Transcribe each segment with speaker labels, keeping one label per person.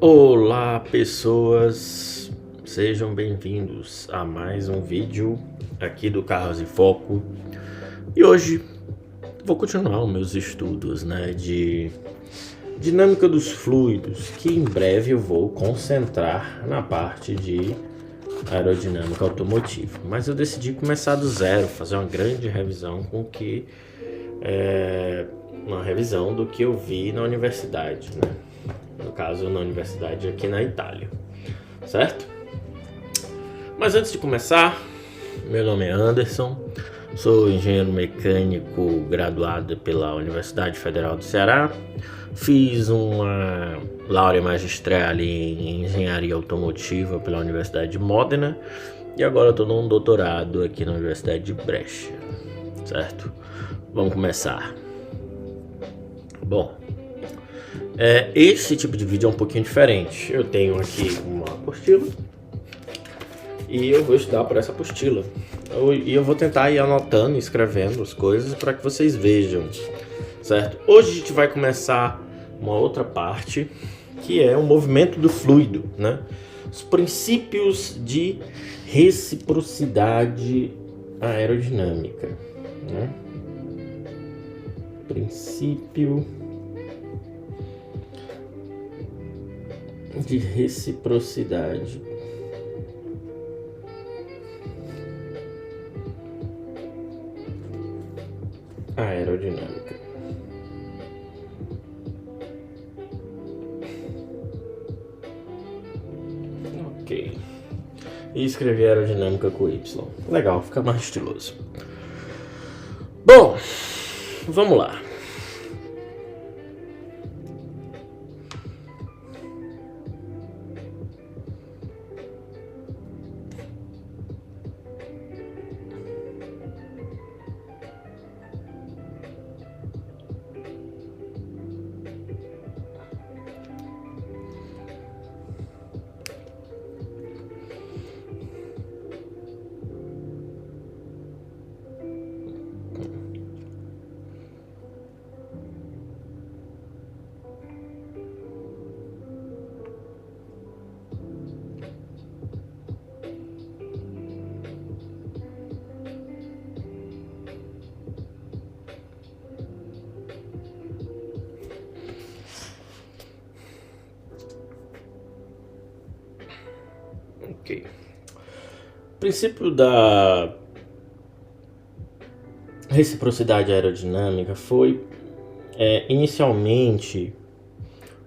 Speaker 1: Olá pessoas, sejam bem-vindos a mais um vídeo aqui do Carros em Foco. E hoje vou continuar os meus estudos, de dinâmica dos fluidos, que em breve eu vou concentrar na parte de aerodinâmica automotiva. Mas eu decidi começar do zero, fazer uma grande revisão uma revisão do que eu vi na universidade, no caso na universidade aqui na Itália, certo? Mas antes de começar, meu nome é Anderson, sou engenheiro mecânico graduado pela Universidade Federal do Ceará, fiz uma laurea magistrale em engenharia automotiva pela Universidade de Modena e agora estou num doutorado aqui na Universidade de Brescia, certo? Vamos começar. Bom, esse tipo de vídeo é um pouquinho diferente. Eu tenho aqui uma apostila e eu vou estudar por essa apostila. E eu vou tentar ir anotando, escrevendo as coisas para que vocês vejam, certo? Hoje a gente vai começar uma outra parte, que é o movimento do fluido, Os princípios de reciprocidade aerodinâmica, Princípio de reciprocidade aerodinâmica. Ok. E escrevi aerodinâmica com Y. Legal, fica mais estiloso. Bom, vamos lá. Ok. O princípio da reciprocidade aerodinâmica foi inicialmente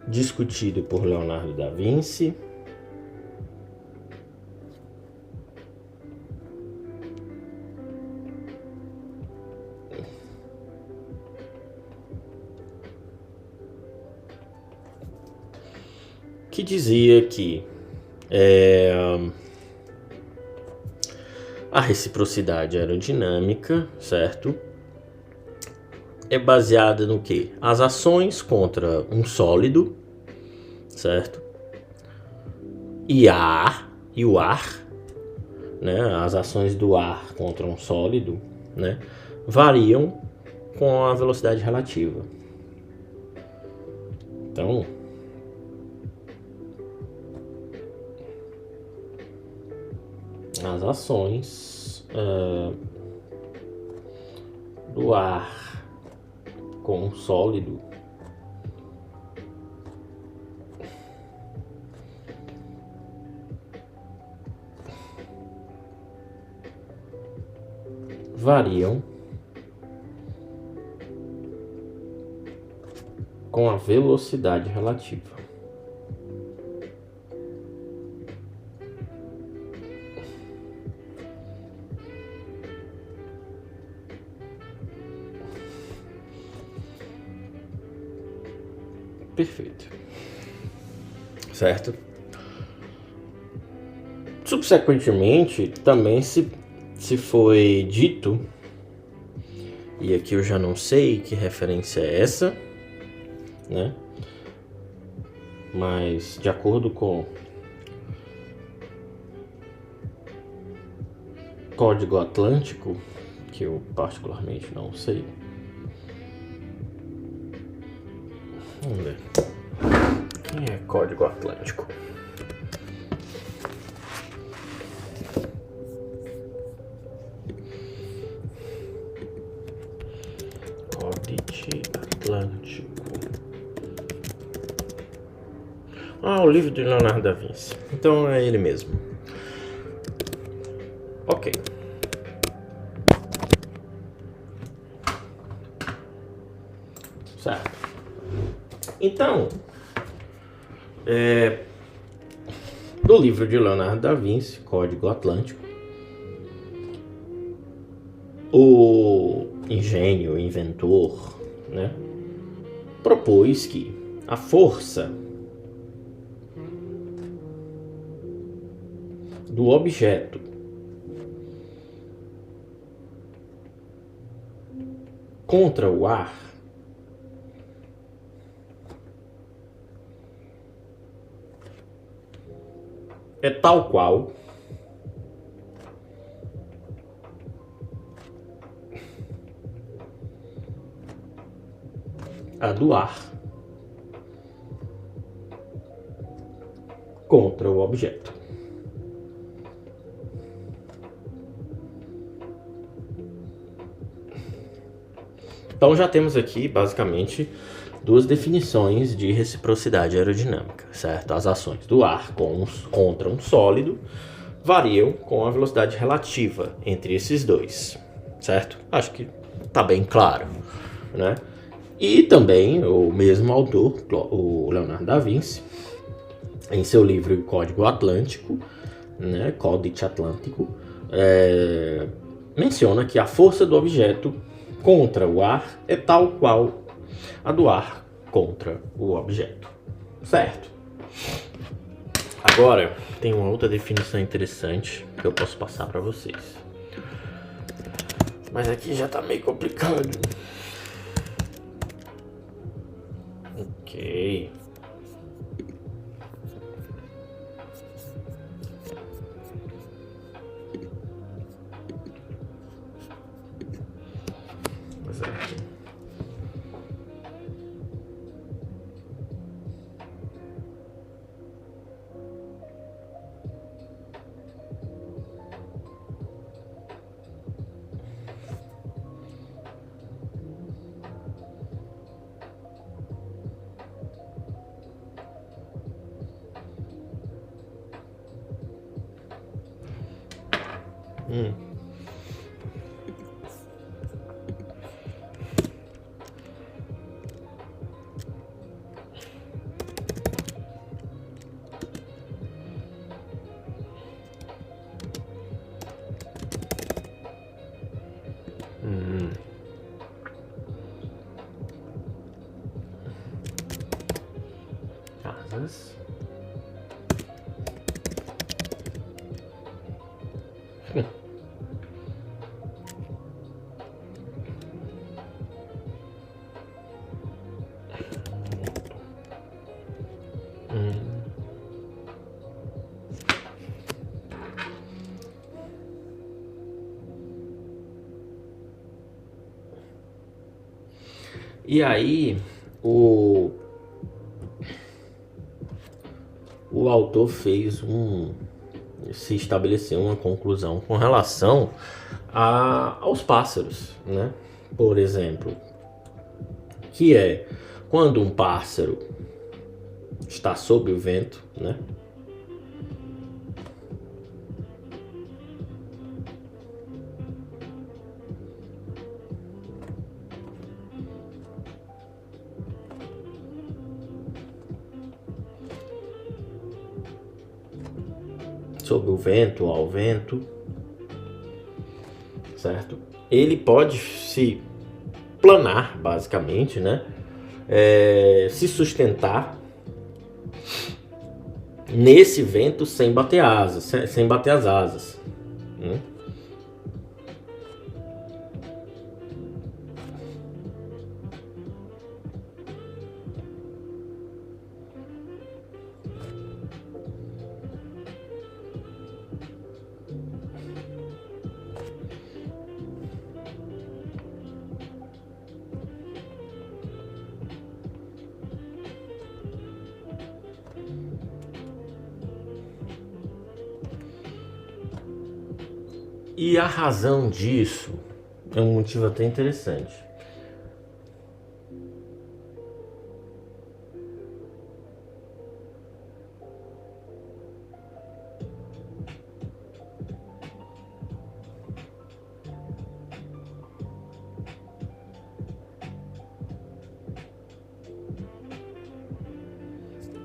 Speaker 1: discutido por Leonardo da Vinci, que dizia que a reciprocidade aerodinâmica, certo? É baseada no quê? As ações contra um sólido, certo? E o ar, As ações do ar contra um sólido, variam com a velocidade relativa. Então, as ações do ar com um sólido variam com a velocidade relativa. Perfeito. Certo? Subsequentemente, também se foi dito, e aqui eu já não sei que referência é essa, mas de acordo com Código Atlântico, que eu particularmente não sei, Vamos ver. Quem é Código Atlântico. Código Atlântico. Ah, o livro de Leonardo da Vinci. Então é ele mesmo. Ok. Certo. Então, do livro de Leonardo da Vinci, Código Atlântico, o engenho, o inventor, né, propôs que a força do objeto contra o ar é tal qual a do ar contra o objeto. Então já temos aqui basicamente duas definições de reciprocidade aerodinâmica, certo? As ações do ar contra um sólido variam com a velocidade relativa entre esses dois, certo? Acho que tá bem claro, né? E também o mesmo autor, o Leonardo da Vinci, em seu livro Código Atlântico, né, Códice Atlântico, menciona que a força do objeto contra o ar é tal qual a do ar contra o objeto, certo? Agora, tem uma outra definição interessante que eu posso passar para vocês. Mas aqui já tá meio complicado. Ok. Mas aqui. Asas. E aí, o autor se estabeleceu uma conclusão com relação aos pássaros, né? Por exemplo, que é quando um pássaro está sob o vento, né? Sob o vento, ao vento, certo? Ele pode se planar, basicamente, né? Se sustentar nesse vento sem bater asas, sem bater as asas, né? E a razão disso é um motivo até interessante.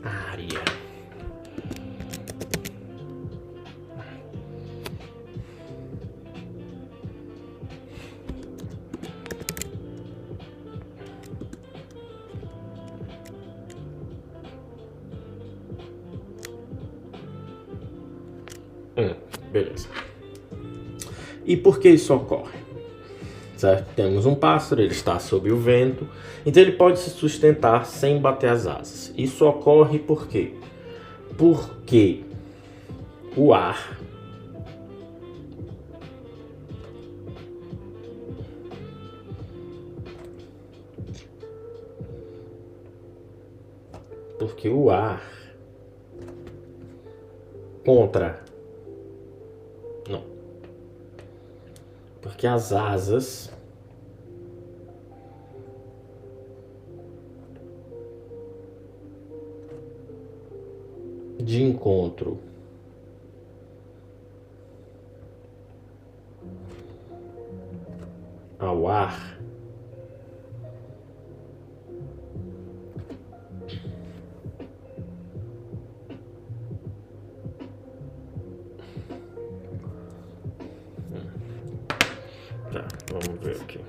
Speaker 1: Área. Beleza. E por que isso ocorre? Certo? Temos um pássaro, ele está sob o vento, então ele pode se sustentar sem bater as asas. Isso ocorre por quê? Porque o ar contra. Não. Porque as asas de encontro ao ar tá, vamos ver aqui.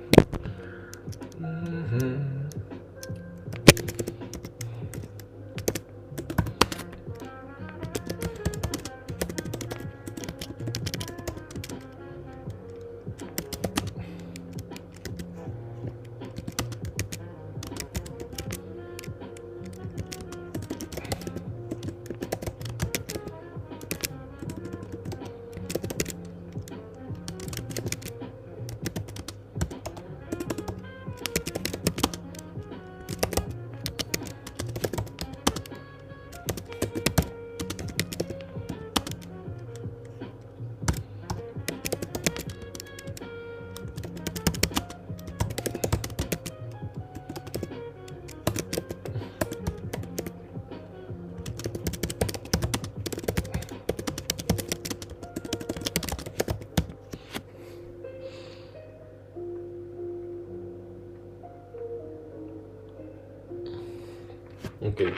Speaker 1: Ok.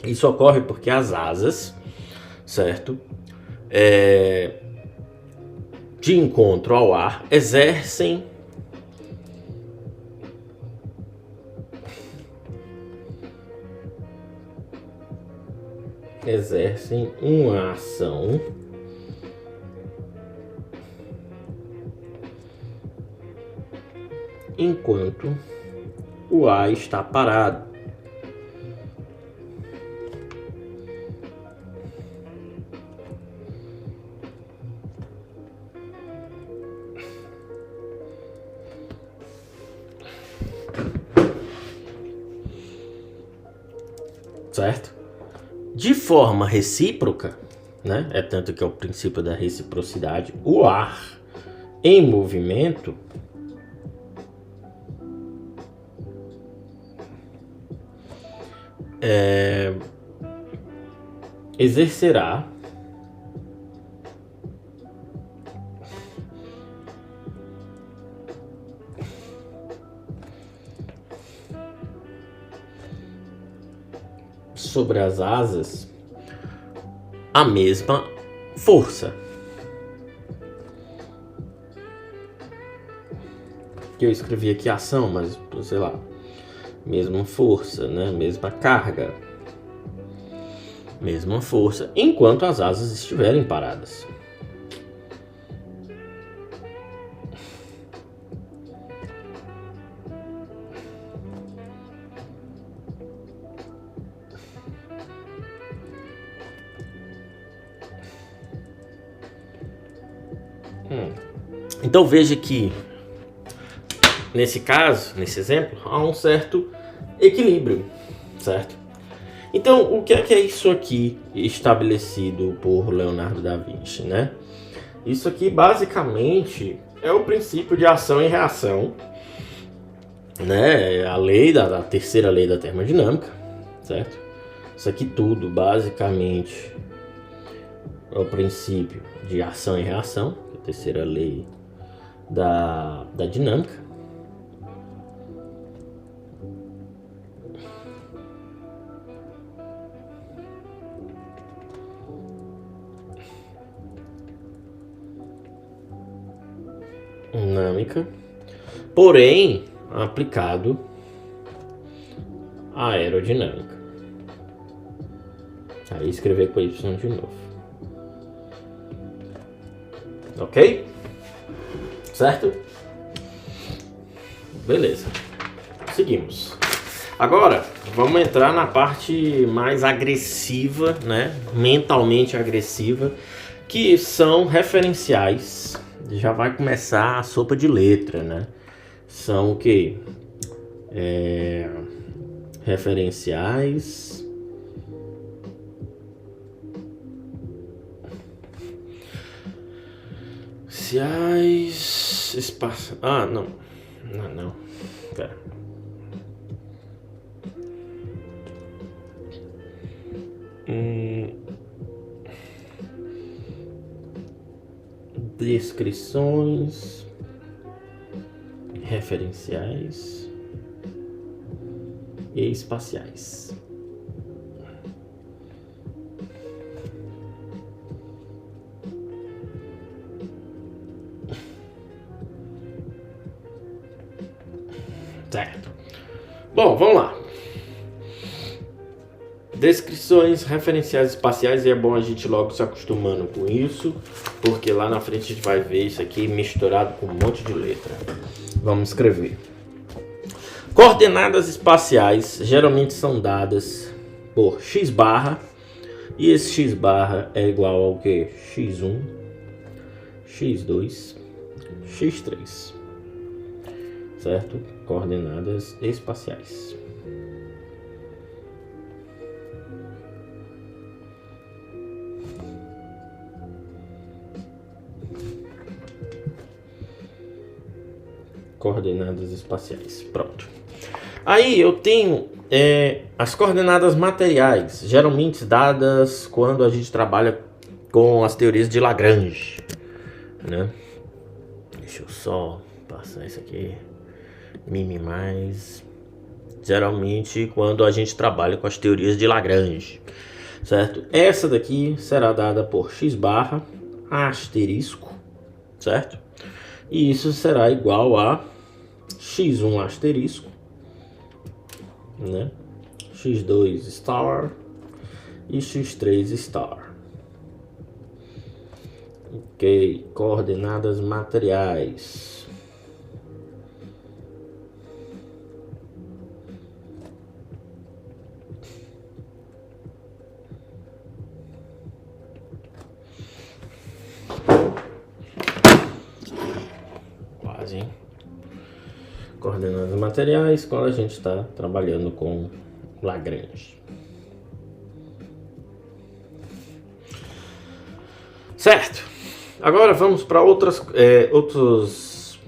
Speaker 1: Isso ocorre porque as asas, certo? De encontro ao ar, exercem uma ação enquanto o ar está parado. Certo? De forma recíproca, né? É tanto que é o princípio da reciprocidade. O ar em movimento exercerá sobre as asas a mesma força que eu escrevi aqui ação, mas sei lá, mesma força, né? Mesma carga, mesma força, enquanto as asas estiverem paradas. Então veja que nesse caso, nesse exemplo, há um certo equilíbrio, certo? Então, o que é isso aqui estabelecido por Leonardo da Vinci, né? Isso aqui basicamente é o princípio de ação e reação, né? A lei da terceira lei da termodinâmica, certo? Isso aqui tudo basicamente é o princípio de ação e reação, a terceira lei da dinâmica. Dinâmica, porém aplicado à aerodinâmica. Aí escrever com Y de novo. Ok? Certo? Beleza. Seguimos. Agora, vamos entrar na parte mais agressiva, né? Mentalmente agressiva, que são referenciais. Já vai começar a sopa de letra, né? São o quê? Referenciais. Espaço. Ah, não. Não. Pera. Descrições referenciais e espaciais. Certo. Bom, vamos lá. Descrições referenciais espaciais, e é bom a gente logo se acostumando com isso, porque lá na frente a gente vai ver isso aqui misturado com um monte de letra. Vamos escrever. Coordenadas espaciais geralmente são dadas por x barra, e esse x barra é igual ao que? x1, x2, x3, certo? Coordenadas espaciais. Coordenadas espaciais. Pronto. Aí eu tenho as coordenadas materiais, geralmente dadas quando a gente trabalha com as teorias de Lagrange, né? Deixa eu só passar isso aqui. Mais. Geralmente quando a gente trabalha com as teorias de Lagrange, certo? Essa daqui será dada por x barra asterisco, certo? E isso será igual a x1 asterisco, né? x2 star e x3 star. Ok, coordenadas materiais. Quase, hein? Coordenadas materiais quando a gente está trabalhando com Lagrange. Certo. Agora vamos para outros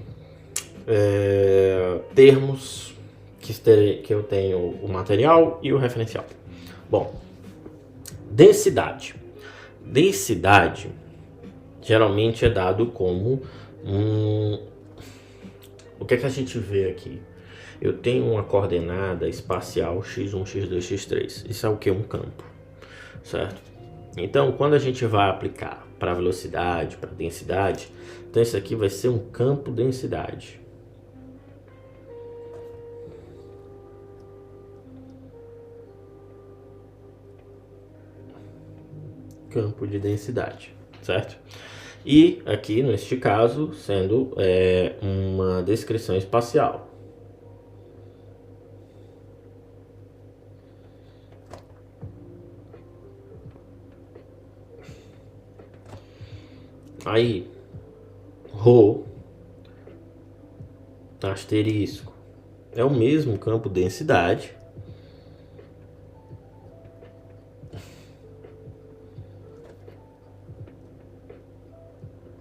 Speaker 1: termos que eu tenho o material e o referencial. Bom, densidade. Densidade geralmente é dado como o que é que a gente vê aqui? Eu tenho uma coordenada espacial x1, x2, x3. Isso é o que? Um campo, certo? Então, quando a gente vai aplicar para velocidade, para densidade, então isso aqui vai ser um campo densidade. Campo de densidade, certo? E aqui, neste caso, sendo uma descrição espacial. Aí, ρ asterisco é o mesmo campo densidade.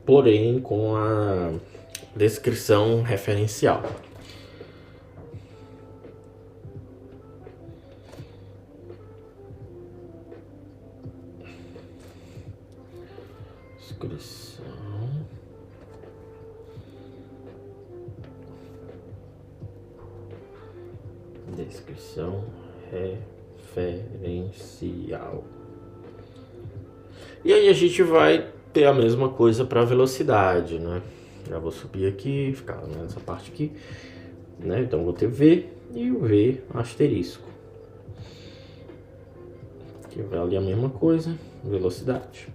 Speaker 1: porém com a descrição referencial. Descrição referencial. E aí a gente vai ter a mesma coisa para velocidade, né? Já vou subir aqui, ficar nessa parte aqui, né? Então vou ter V e o V asterisco, que vale a mesma coisa, velocidade.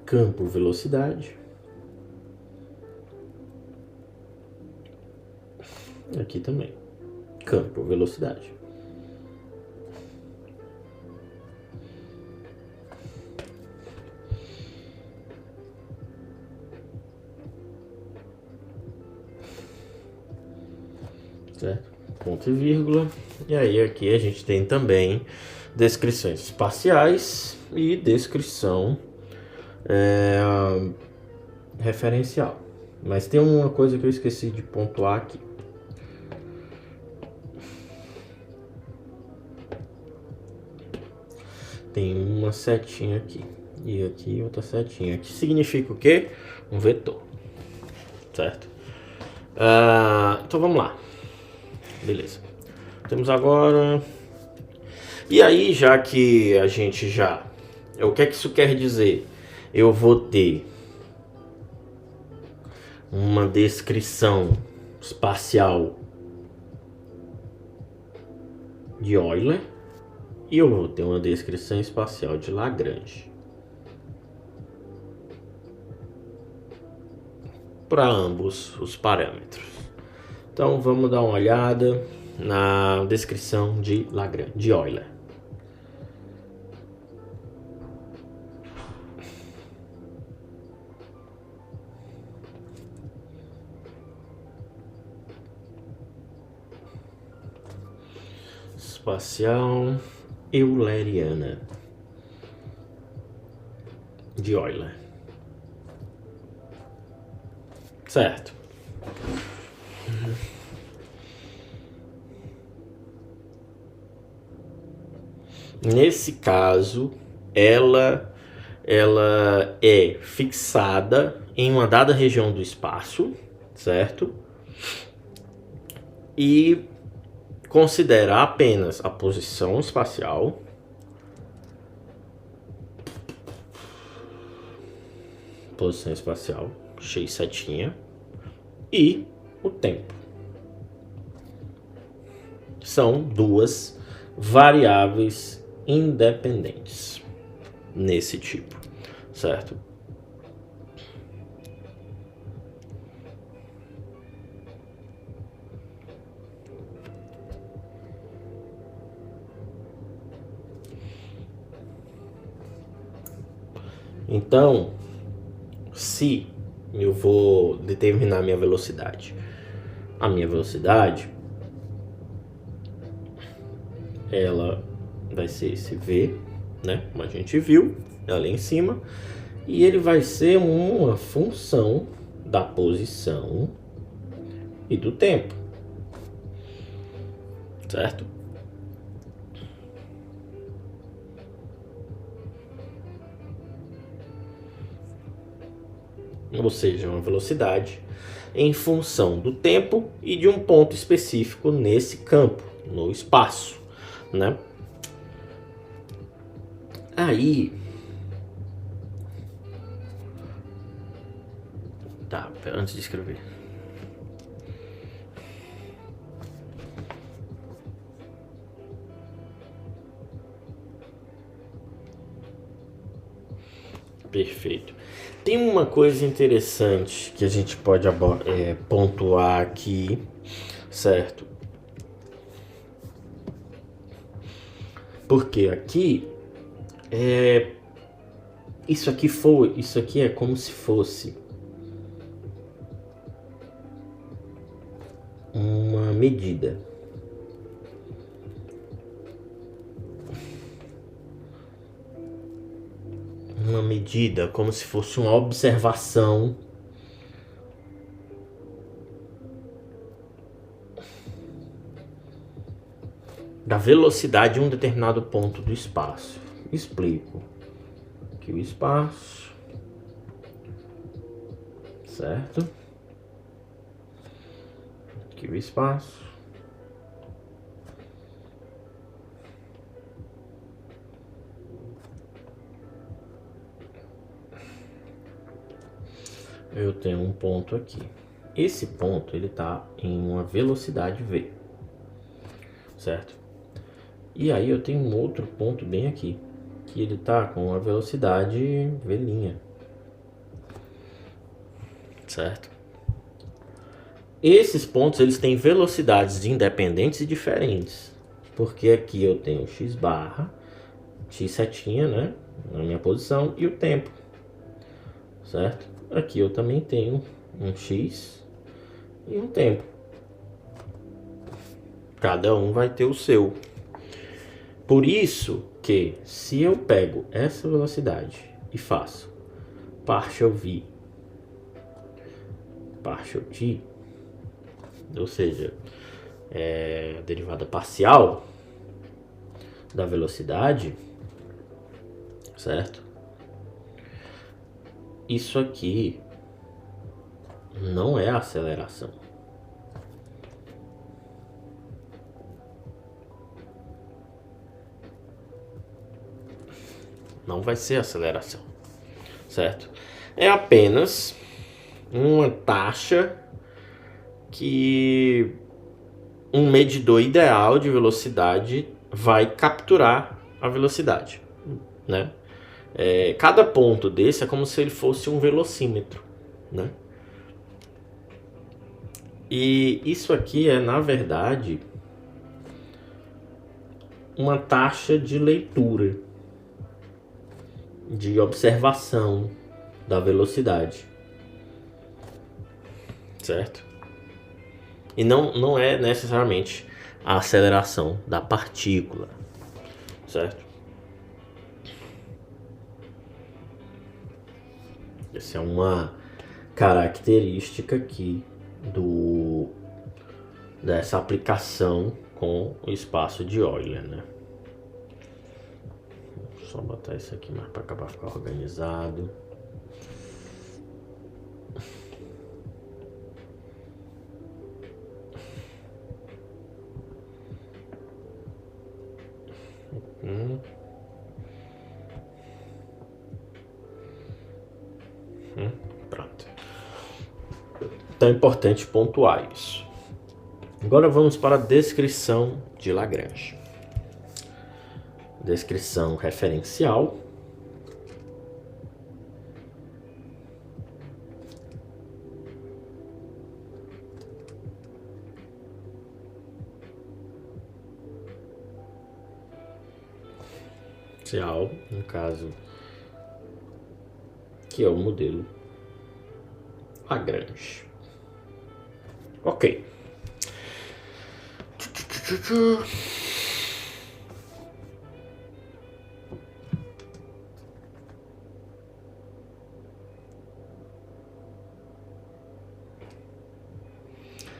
Speaker 1: Campo velocidade. Aqui também. Campo velocidade. Certo? Ponto e vírgula. E aí aqui a gente tem também descrições espaciais e descrição referencial. Mas tem uma coisa que eu esqueci de pontuar aqui. Tem uma setinha aqui e aqui outra setinha, que significa o quê? Um vetor, certo? Então vamos lá. Beleza. Temos agora... E aí, já que a gente já... O que é que isso quer dizer? Eu vou ter uma descrição espacial de Euler e eu vou ter uma descrição espacial de Lagrange. Para ambos os parâmetros. Então vamos dar uma olhada na descrição de Lagrange, de Euler. Espacial euleriana de Euler. Certo. Nesse caso, ela é fixada em uma dada região do espaço, certo? E considera apenas a posição espacial, x setinha, e o tempo. São duas variáveis independentes nesse tipo, certo? Então, se eu vou determinar a minha velocidade, ela vai ser esse V, né? Como a gente viu ali em cima, e ele vai ser uma função da posição e do tempo, certo? Ou seja, uma velocidade em função do tempo e de um ponto específico nesse campo, no espaço, né? Aí, tá, antes de escrever. Perfeito. Tem uma coisa interessante que a gente pode pontuar aqui, certo? Porque aqui isso aqui é como se fosse uma medida. uma medida, como se fosse uma observação da velocidade em um determinado ponto do espaço. Explico. Aqui o espaço, certo? Aqui o espaço. Eu tenho um ponto aqui. Esse ponto ele está em uma velocidade v, certo? E aí eu tenho um outro ponto bem aqui, que ele está com uma velocidade v', certo? Esses pontos eles têm velocidades independentes e diferentes, porque aqui eu tenho x barra, x setinha, né, na minha posição, e o tempo, certo? Aqui eu também tenho um x e um tempo. Cada um vai ter o seu. Por isso que se eu pego essa velocidade e faço partial v, partial t, ou seja, a derivada parcial da velocidade, certo? Isso aqui não é aceleração. Não vai ser aceleração, certo? É apenas uma taxa que um medidor ideal de velocidade vai capturar a velocidade, né? Cada ponto desse é como se ele fosse um velocímetro, né? E isso aqui é, na verdade, uma taxa de leitura, de observação da velocidade, certo? E não é necessariamente a aceleração da partícula, certo? Essa é uma característica aqui dessa aplicação com o espaço de Euler, né? Vou só botar isso aqui mais para acabar ficar organizado. Pronto. Então é importante pontuar isso. Agora vamos para a descrição de Lagrange. Descrição referencial. No caso, que é o modelo Lagrange. Ok.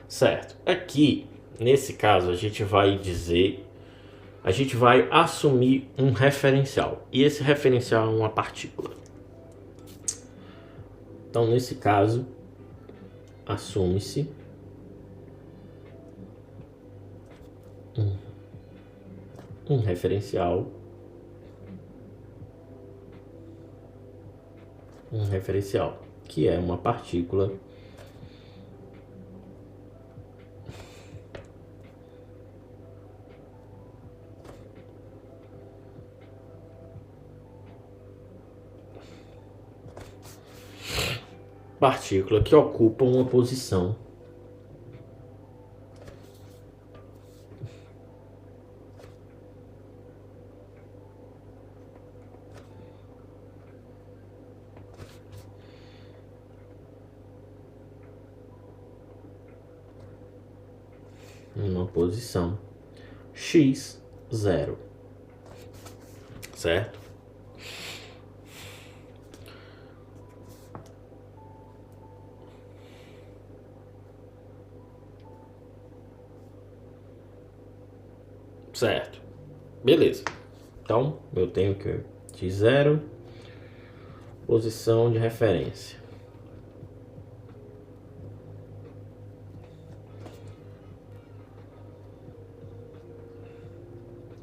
Speaker 1: Certo. Aqui, nesse caso, a gente vai assumir um referencial. E esse referencial é uma partícula. Então, nesse caso, assume-se um referencial. Um referencial, que é uma partícula que ocupa uma posição x0, certo? Certo. Beleza. Então, eu tenho que x0, posição de referência.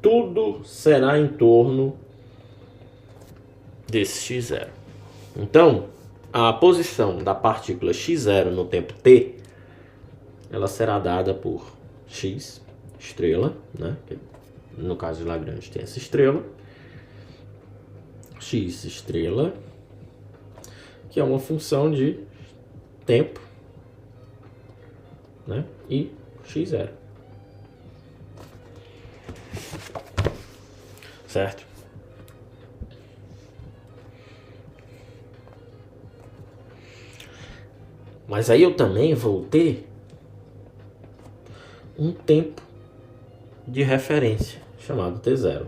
Speaker 1: Tudo será em torno desse x0. Então, a posição da partícula x0 no tempo t, ela será dada por x, estrela, né? No caso de Lagrange tem essa estrela, x estrela, que é uma função de tempo, né? E x0. Certo? Mas aí eu também vou ter um tempo de referência chamado t0.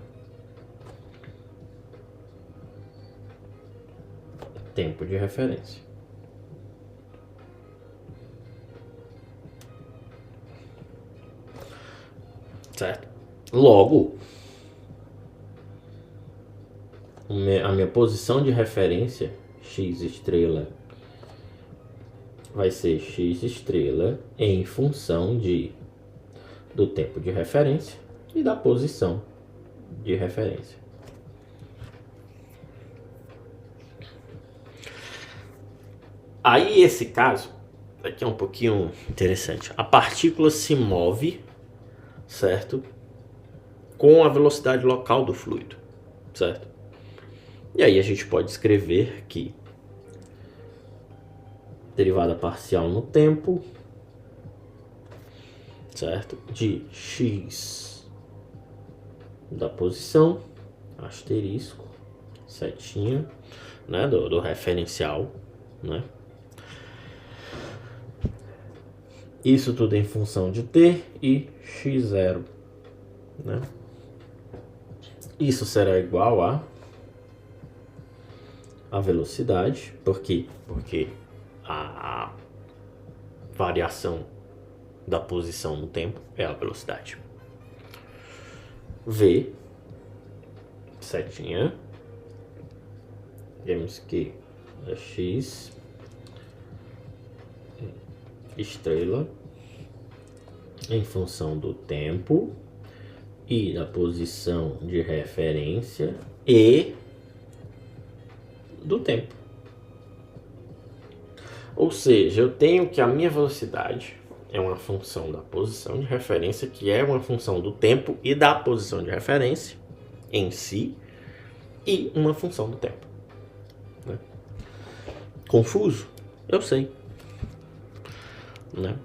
Speaker 1: Tempo de referência. Certo? Logo, a minha posição de referência, x estrela, vai ser x estrela em função do tempo de referência e da posição de referência. Aí esse caso aqui é um pouquinho interessante. A partícula se move, certo? Com a velocidade local do fluido, certo? E aí a gente pode escrever que derivada parcial no tempo, certo? De x da posição, asterisco, setinha, né? Do referencial, né? Isso tudo em função de t e x0, né? Isso será igual a velocidade, por quê? Porque a variação da posição no tempo é a velocidade. V, setinha, temos que é x estrela em função do tempo e da posição de referência e do tempo. Ou seja, eu tenho que a minha velocidade é uma função da posição de referência, que é uma função do tempo e da posição de referência em si, e uma função do tempo. Né? Confuso? Eu sei. Né?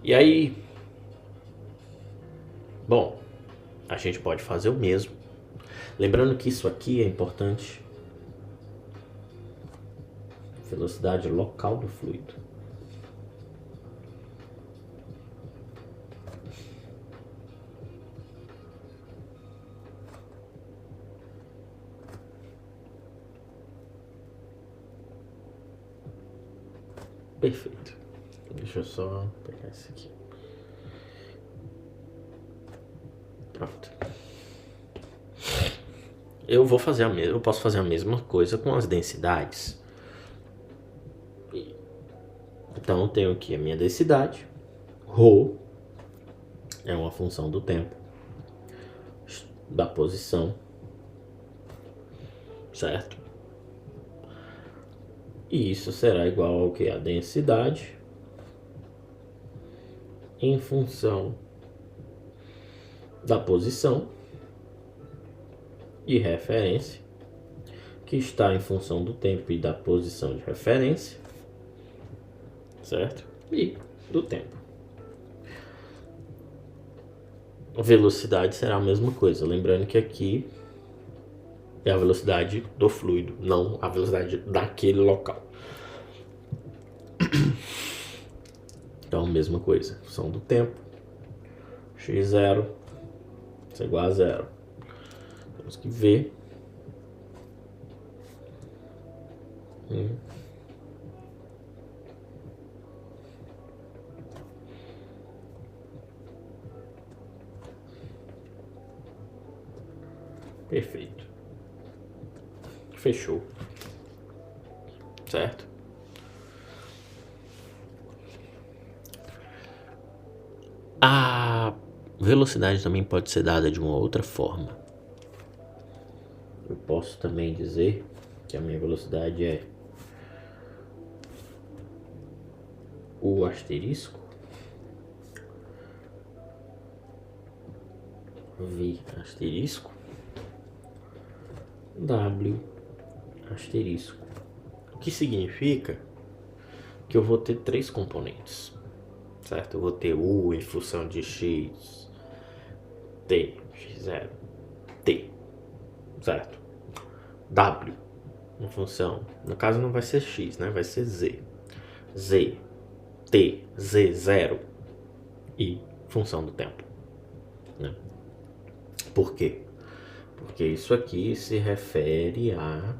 Speaker 1: E aí, bom, a gente pode fazer o mesmo. Lembrando que isso aqui é importante. Velocidade local do fluido. Perfeito. Deixa eu só pegar esse aqui. Pronto. Eu posso fazer a mesma coisa com as densidades. Então eu tenho aqui a minha densidade, ρ é uma função do tempo, da posição, certo? E isso será igual ao que? A densidade em função da posição e referência, que está em função do tempo e da posição de referência, certo? E do tempo. A velocidade será a mesma coisa, lembrando que aqui é a velocidade do fluido, não a velocidade daquele local. Então, mesma coisa, função do tempo, x0 é igual a 0. Temos que ver Perfeito. Fechou. Certo? A velocidade também pode ser dada de uma outra forma. Eu posso também dizer que a minha velocidade é o asterisco v asterisco w asterisco, o que significa que eu vou ter três componentes, certo? Eu vou ter u em função de x, t, x0, t, certo? W em função, no caso não vai ser x, né? Vai ser z, z, t, z0 e função do tempo, né? Por quê? Porque isso aqui se refere a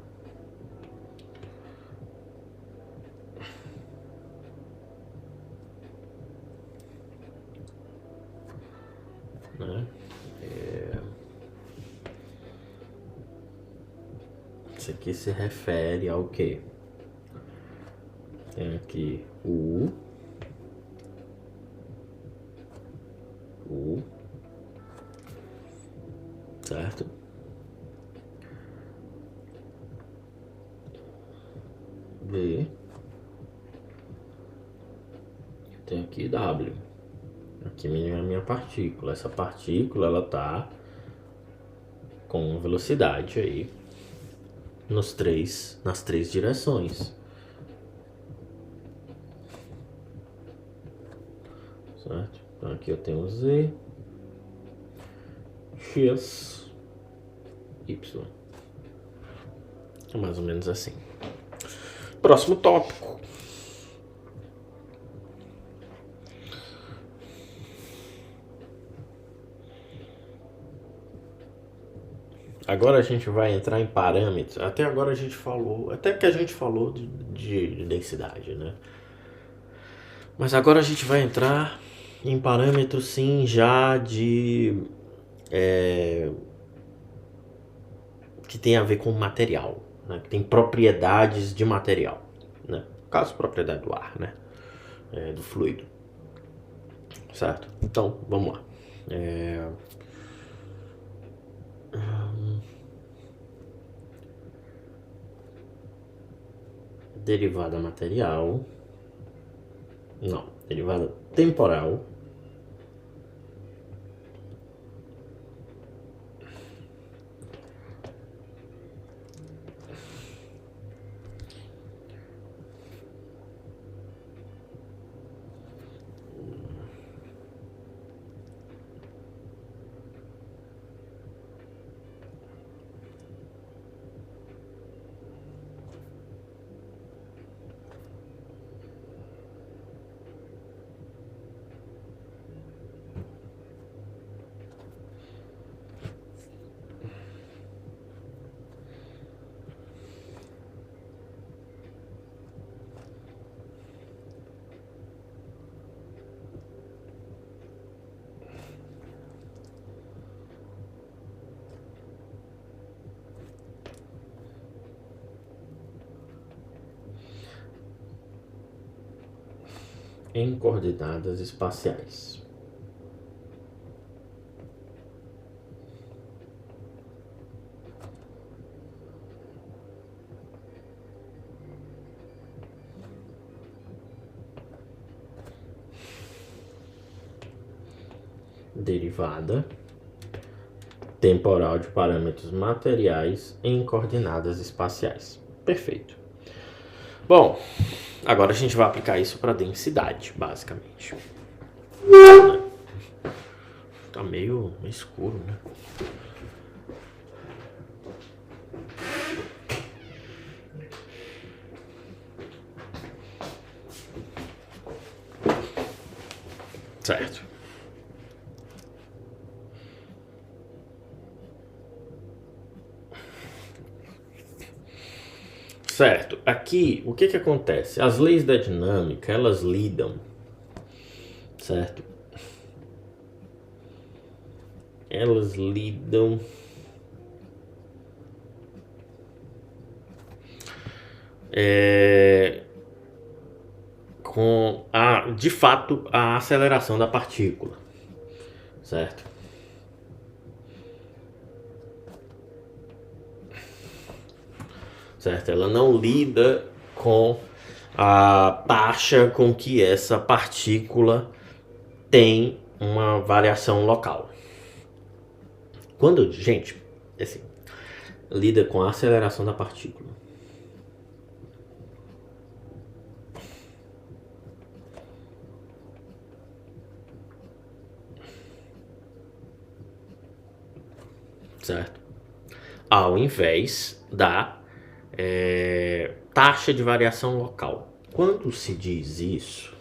Speaker 1: né? Isso aqui se refere ao quê? Tem aqui o certo? V. Tem aqui W. Aqui é a minha partícula. Essa partícula ela tá com velocidade aí nas três direções. Certo? Então aqui eu tenho Z, X, Y. É mais ou menos assim. Próximo tópico. Agora a gente vai entrar em parâmetros. Até agora a gente falou, até que a gente falou de densidade, né? Mas agora a gente vai entrar em parâmetros sim já de que tem a ver com material, né? Que tem propriedades de material, né? No caso, propriedade do ar, né? Do fluido, certo? Então, vamos lá. Derivada material, não, derivada temporal, em coordenadas espaciais. Derivada temporal de parâmetros materiais em coordenadas espaciais. Perfeito. Bom, agora a gente vai aplicar isso para densidade, basicamente. Tá meio escuro, né? Certo. Certo. Aqui, o que que acontece? As leis da dinâmica, elas lidam, certo? Elas lidam com de fato a aceleração da partícula, certo? Certo? Ela não lida com a taxa com que essa partícula tem uma variação local. Quando, gente, assim, lida com a aceleração da partícula. Certo? Ao invés da taxa de variação local. Quando se diz isso,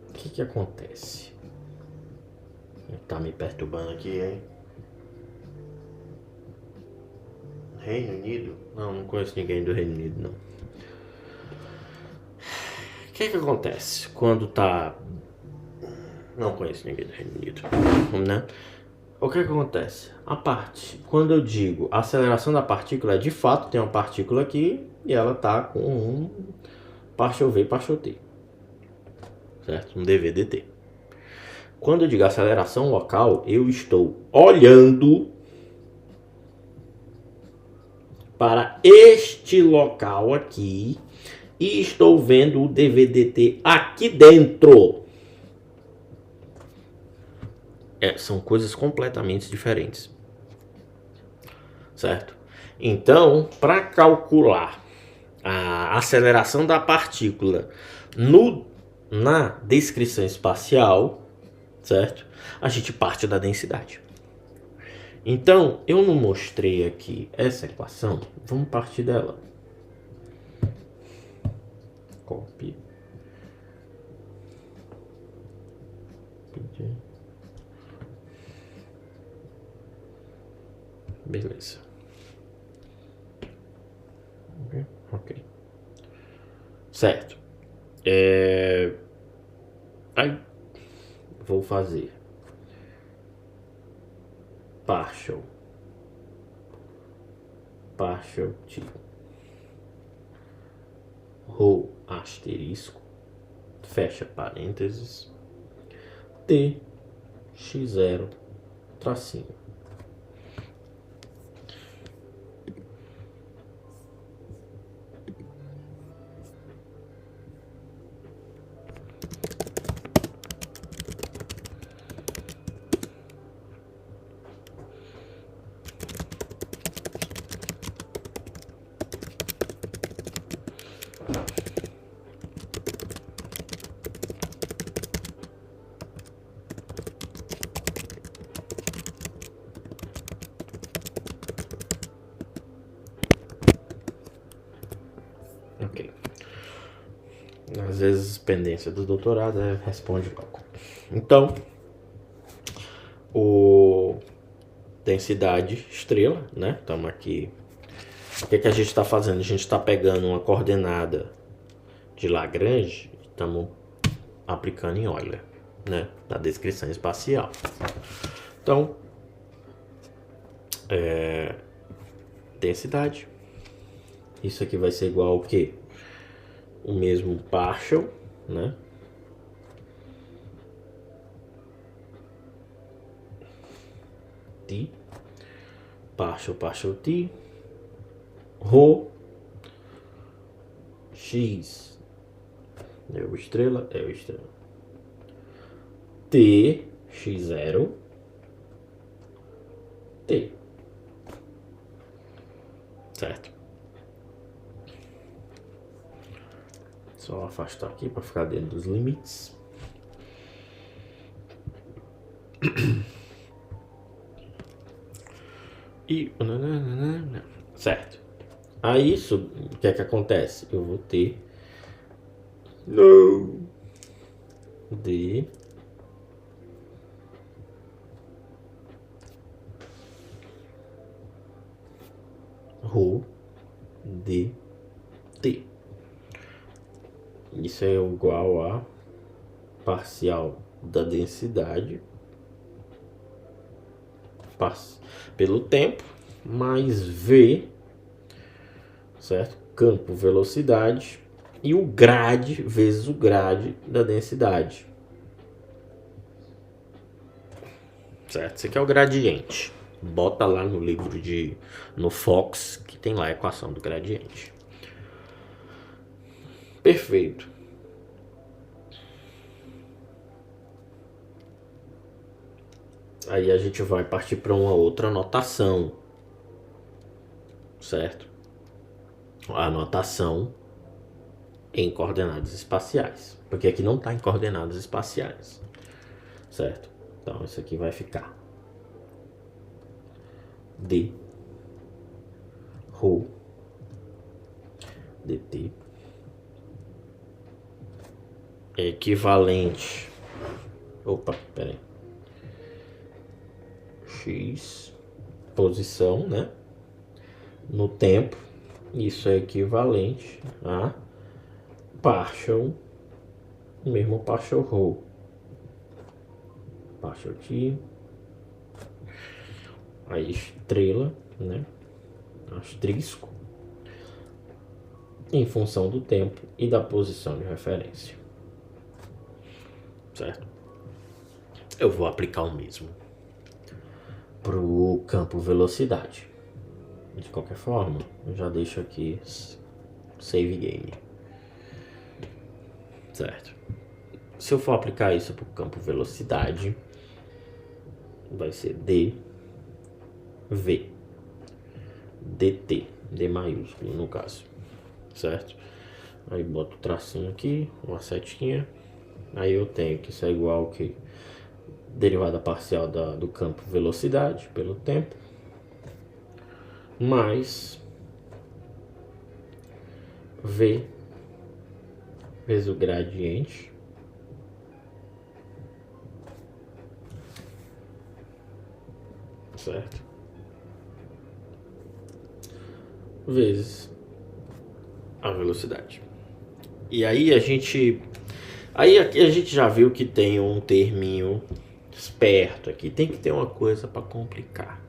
Speaker 1: o que acontece? Tá me perturbando aqui, hein? Reino Unido? Não conheço ninguém do Reino Unido, não. O que acontece quando tá... Não conheço ninguém do Reino Unido, né? O que acontece? Quando eu digo aceleração da partícula, de fato tem uma partícula aqui e ela tá com um partial V, partial T, certo? Um dV/dt. Quando eu digo aceleração local, eu estou olhando para este local aqui e estou vendo o dV/dt aqui dentro. São coisas completamente diferentes, certo? Então, para calcular a aceleração da partícula na descrição espacial, certo? A gente parte da densidade. Então, eu não mostrei aqui essa equação, vamos partir dela. Copy. Beleza. Ok. Certo. Aí vou fazer partial t rho asterisco, fecha parênteses, t x0 tracinho. Ok. Às vezes, pendência do doutorado responde logo. Então, densidade estrela, né? Estamos aqui. O que a gente está fazendo? A gente está pegando uma coordenada de Lagrange e estamos aplicando em Euler, né? Na descrição espacial. Então, densidade. Isso aqui vai ser igual ao quê? O mesmo partial, né? T, partial T, rho, x, é o estrela, T, x0, T, certo? Só afastar aqui para ficar dentro dos limites. E certo. Aí isso, o que é que acontece? Eu vou ter d rho dt. Isso é igual a parcial da densidade pelo tempo, mais V, certo? Campo velocidade e o grade vezes o grade da densidade, certo? Isso aqui é o gradiente. Bota lá no livro no Fox, que tem lá a equação do gradiente. Perfeito. Aí a gente vai partir para uma outra notação, certo? A notação em coordenadas espaciais, porque aqui não está em coordenadas espaciais, certo? Então isso aqui vai ficar d rho dt é equivalente, peraí, x posição, né, no tempo, isso é equivalente a partial, mesmo partial rho, partial t, a estrela, né, asterisco, em função do tempo e da posição de referência, certo? Eu vou aplicar o mesmo pro campo velocidade. De qualquer forma, eu já deixo aqui save game, certo? Se eu for aplicar isso pro campo velocidade, vai ser d v dt, d maiúsculo no caso, certo? Aí boto o tracinho aqui, uma setinha, aí eu tenho que isso é igual que derivada parcial do campo velocidade pelo tempo, mais v vezes o gradiente certo, vezes a velocidade. E aí aqui a gente já viu que tem um terminho esperto aqui, tem que ter uma coisa para complicar,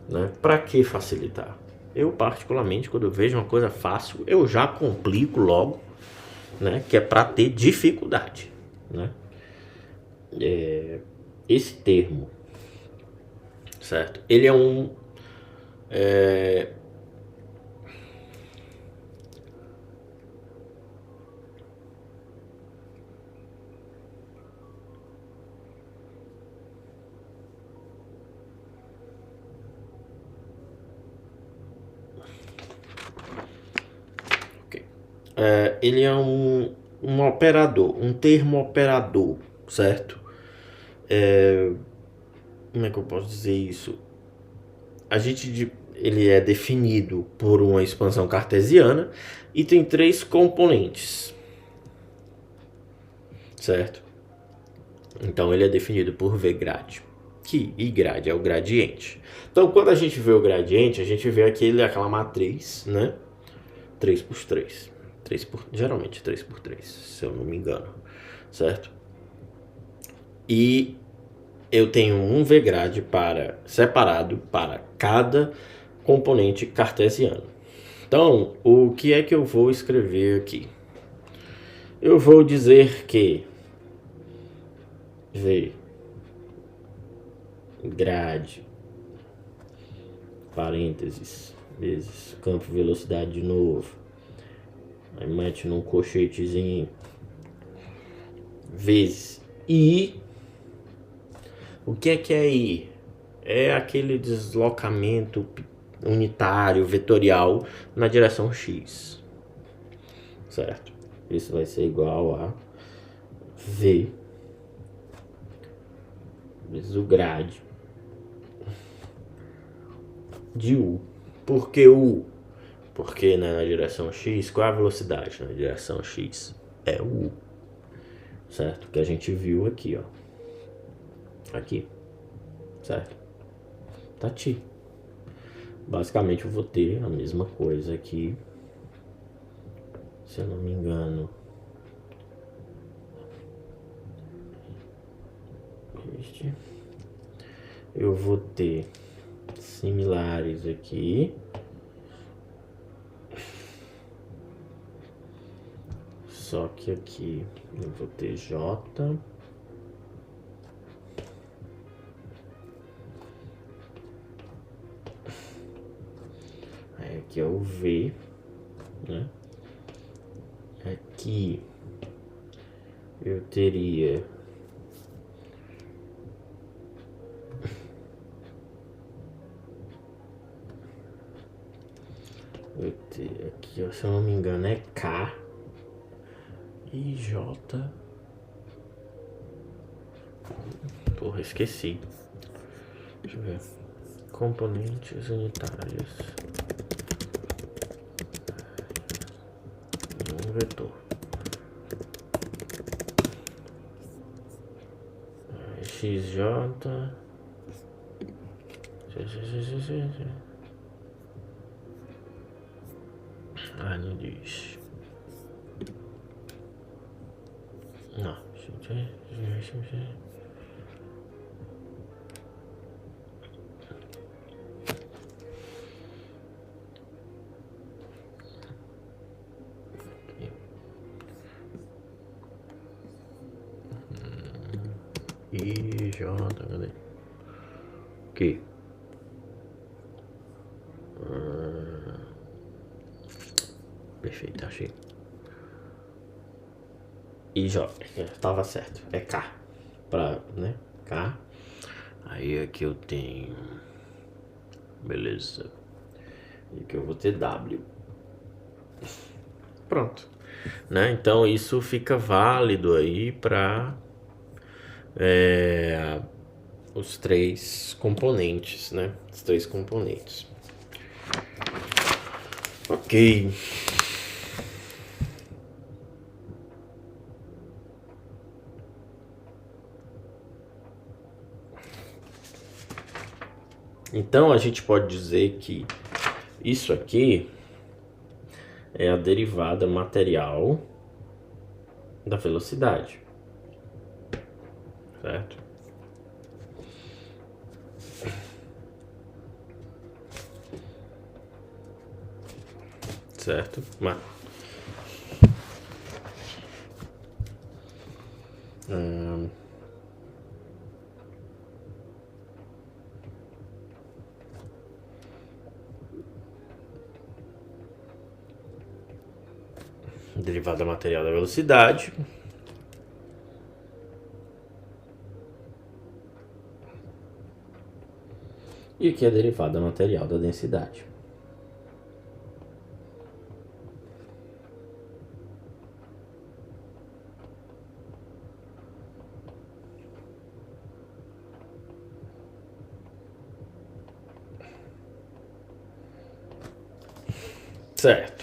Speaker 1: né? Para que facilitar? Eu particularmente, quando eu vejo uma coisa fácil, eu já complico logo, né? Que é para ter dificuldade, né? Esse termo, certo? Ele é um ele é um operador, um termo operador, certo? Como é que eu posso dizer isso? Ele é definido por uma expansão cartesiana e tem 3 componentes, certo? Então ele é definido por V grade, e grade é o gradiente. Então quando a gente vê o gradiente, a gente vê aquela matriz, né? 3 por 3. Geralmente 3 por 3, se eu não me engano, certo? E eu tenho um V grade separado para cada componente cartesiano. Então, o que é que eu vou escrever aqui? Eu vou dizer que V grade, parênteses, vezes campo velocidade de novo, aí mete num colchetezinho, vezes I. O que é I? É aquele deslocamento unitário, vetorial, na direção X, certo? Isso vai ser igual a V vezes o grade de U. Por que U? Porque, né, na direção X, qual é a velocidade na direção X? É o U, certo? Que a gente viu aqui, ó. Aqui, certo? Tá T. Basicamente eu vou ter a mesma coisa aqui, se eu não me engano. eu vou ter similares aqui. Só que aqui eu vou ter J. Aí aqui é o V, né? Aqui eu teria aqui, se eu não me engano, é K e J. Porra, esqueci. Deixa eu ver. Componentes unitários. Um vetor. XJ. Ah, não diz. Não. Cadê? Aqui. Perfeito, achei. J, tava certo, é K, né, K. Aí aqui eu tenho, beleza, e aqui eu vou ter W. Pronto, né, então isso fica válido aí para os três componentes, né, os três componentes. Ok. Então a gente pode dizer que isso aqui é a derivada material da velocidade, certo? Certo? Derivada material da velocidade. E aqui é a derivada material da densidade. Certo.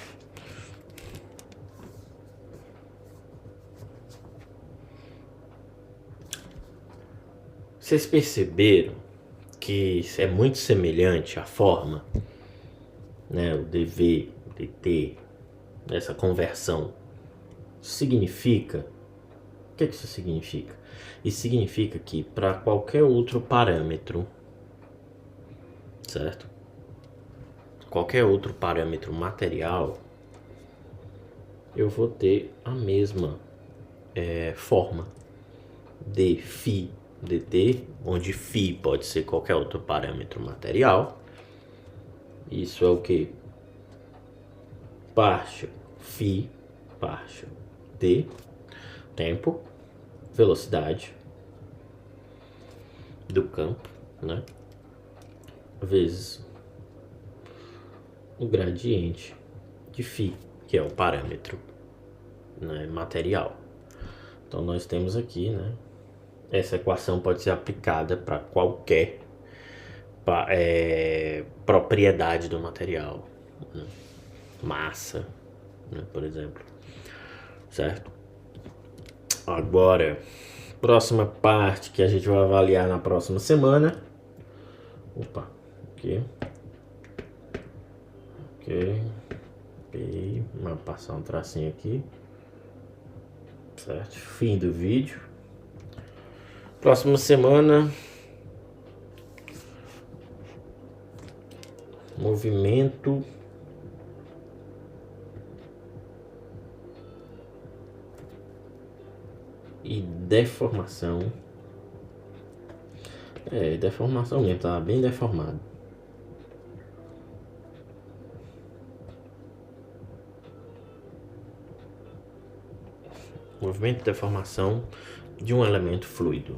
Speaker 1: Vocês perceberam que é muito semelhante a forma, né? O dV, o dt, essa conversão. Significa... O que isso significa? Isso significa que para qualquer outro parâmetro, certo? Qualquer outro parâmetro material, eu vou ter a mesma forma de φ dt, onde φ pode ser qualquer outro parâmetro material. Isso é o que? Partial φ, partial d, tempo, velocidade do campo, né? Vezes o gradiente de φ, que é o parâmetro, né, material. Então nós temos aqui, né? Essa equação pode ser aplicada para qualquer propriedade do material, né? Massa, né, por exemplo, certo? Agora, próxima parte que a gente vai avaliar na próxima semana. Opa, aqui. Ok. Vou passar um tracinho aqui. Certo? Fim do vídeo. Próxima semana movimento e deformação. Deformação mesmo, tá bem deformado. Movimento e deformação de um elemento fluido.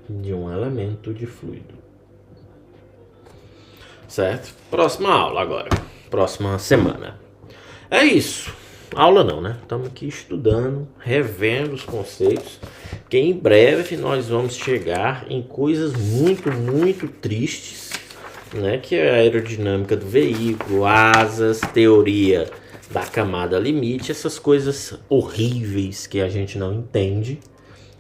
Speaker 1: De um elemento de fluido. Certo? Próxima aula agora. Próxima semana. É isso. Aula não, né? Estamos aqui estudando, revendo os conceitos, que em breve nós vamos chegar em coisas muito, muito tristes, né? Que é a aerodinâmica do veículo, asas, teoria da camada limite, essas coisas horríveis que a gente não entende,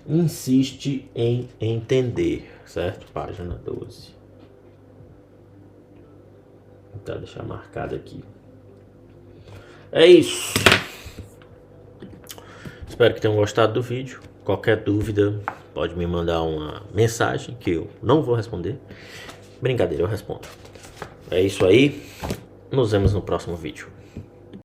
Speaker 1: insiste em entender, certo? Página 12. Vou tentar deixar marcado aqui. É isso. Espero que tenham gostado do vídeo. Qualquer dúvida, pode me mandar uma mensagem que eu não vou responder. Brincadeira, eu respondo. É isso aí. Nos vemos no próximo vídeo.